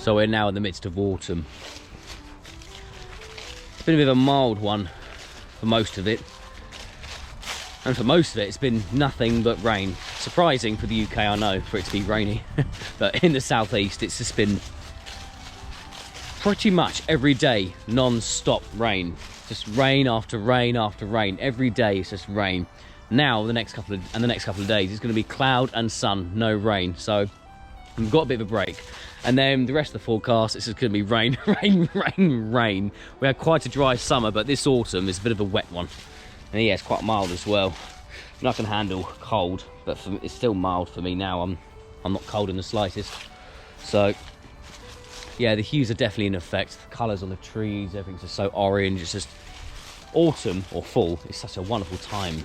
So we're now in the midst of autumn. It's been a bit of a mild one for most of it. And for most of it, it's been nothing but rain. Surprising for the UK, I know, for it to be rainy. But in the southeast, it's just been pretty much every day, non-stop rain. Just rain after rain after rain. Every day it's just rain. Now, the next couple of days, it's going to be cloud and sun, no rain. So we've got a bit of a break. And then the rest of the forecast, it's just going to be rain, rain, rain, rain. We had quite a dry summer, but this autumn is a bit of a wet one. And yeah, it's quite mild as well. I'm not going to handle cold, but it's still mild for me now. I'm not cold in the slightest. So yeah, the hues are definitely in effect. The colours on the trees, everything's just so orange. It's just autumn or fall. It's such a wonderful time.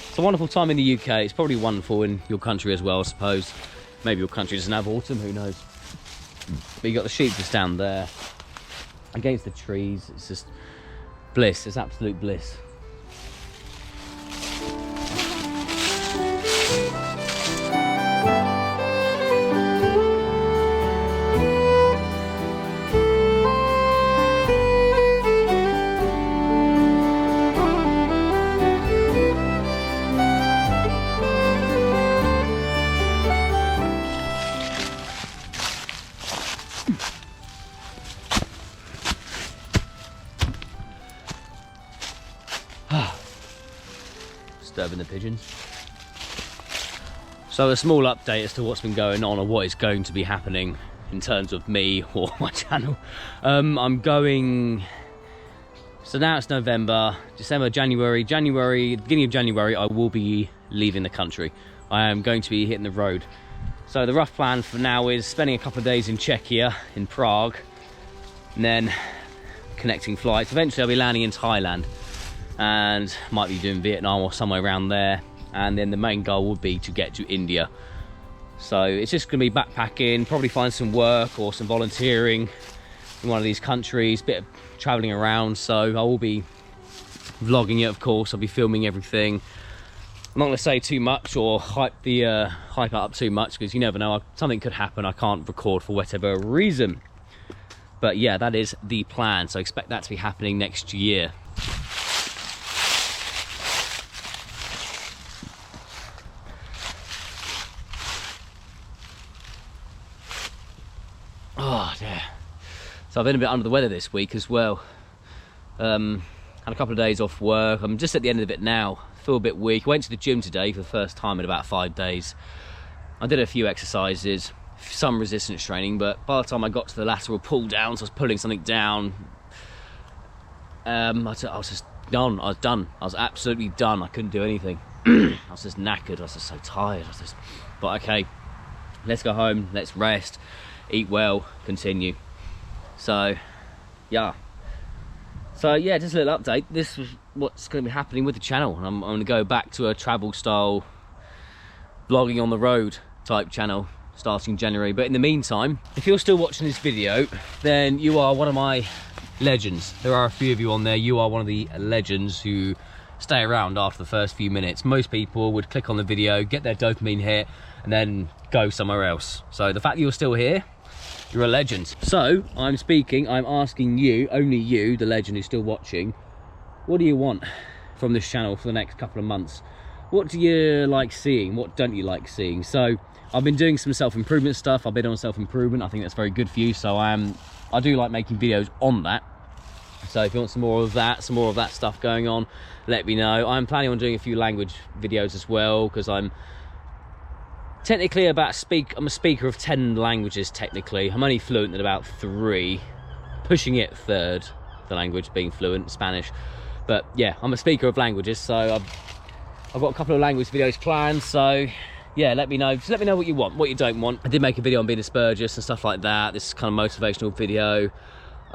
It's a wonderful time in the UK. It's probably wonderful in your country as well, I suppose. Maybe your country doesn't have autumn, who knows. But you got the sheep just down there against the trees. It's just bliss. It's absolute bliss. Disturbing the pigeons. So a small update as to what's been going on or what is going to be happening in terms of me or my channel. I'm going, so now it's November, December, January, beginning of January, I will be leaving the country. I am going to be hitting the road. So the rough plan for now is spending a couple of days in Czechia, in Prague, and then connecting flights. Eventually I'll be landing in Thailand and might be doing Vietnam or somewhere around there. And then the main goal would be to get to India. So it's just going to be backpacking, probably find some work or some volunteering in one of these countries, bit of traveling around. So I will be vlogging it, of course. I'll be filming everything. I'm not going to say too much or hype it up too much, because you never know, something could happen. I can't record for whatever reason. But yeah, that is the plan. So expect that to be happening next year. Oh dear. So I've been a bit under the weather this week as well. Had a couple of days off work. I'm just at the end of it now. Feel a bit weak. I went to the gym today for the first time in about 5 days. I did a few exercises, some resistance training, but by the time I got to the lateral pull down, so I was pulling something down, I was just done. I was done. I was absolutely done. I couldn't do anything. I was just knackered. I was just so tired. But okay, let's go home. Let's rest. Eat well, continue. So yeah, just a little update. This was what's going to be happening with the channel. I'm going to go back to a travel style vlogging on the road type channel starting January. But in the meantime, if you're still watching this video, then you are one of my legends. There are a few of you on there. You are one of the legends who stay around after the first few minutes. Most people would click on the video, get their dopamine hit, and then go somewhere else. So the fact that you're still here, you're a legend. So I'm asking you, only you, the legend who's still watching, what do you want from this channel for the next couple of months? What do you like seeing? What don't you like seeing? So I've been doing some self-improvement stuff. I've been on self-improvement. I think that's very good for you. So I do like making videos on that. So if you want some more of that stuff going on, let me know. I'm planning on doing a few language videos as well, because I'm technically I'm a speaker of 10 languages technically. I'm only fluent in about 3, pushing it third, the language being fluent, Spanish. But yeah, I'm a speaker of languages, so I've got a couple of language videos planned. So yeah, let me know. Just let me know what you want, what you don't want. I did make a video on being Asperger's and stuff like that. This is kind of motivational video.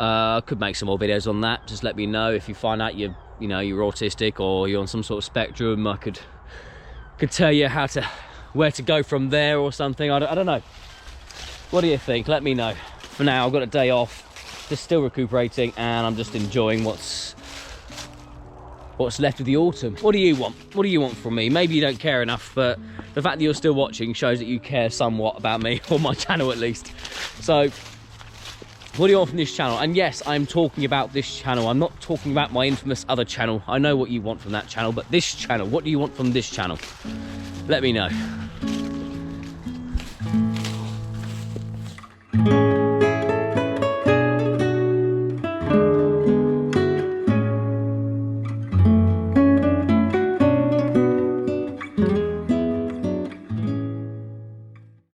I could make some more videos on that. Just let me know if you find out you're autistic or you're on some sort of spectrum. I could tell you where to go from there or something. I don't know. What do you think? Let me know. For now, I've got a day off, just still recuperating, and I'm just enjoying what's what's left of the autumn. What do you want? What do you want from me? Maybe you don't care enough, but the fact that you're still watching shows that you care somewhat about me, or my channel at least. So what do you want from this channel? And yes, I'm talking about this channel. I'm not talking about my infamous other channel. I know what you want from that channel, but this channel, what do you want from this channel? Let me know.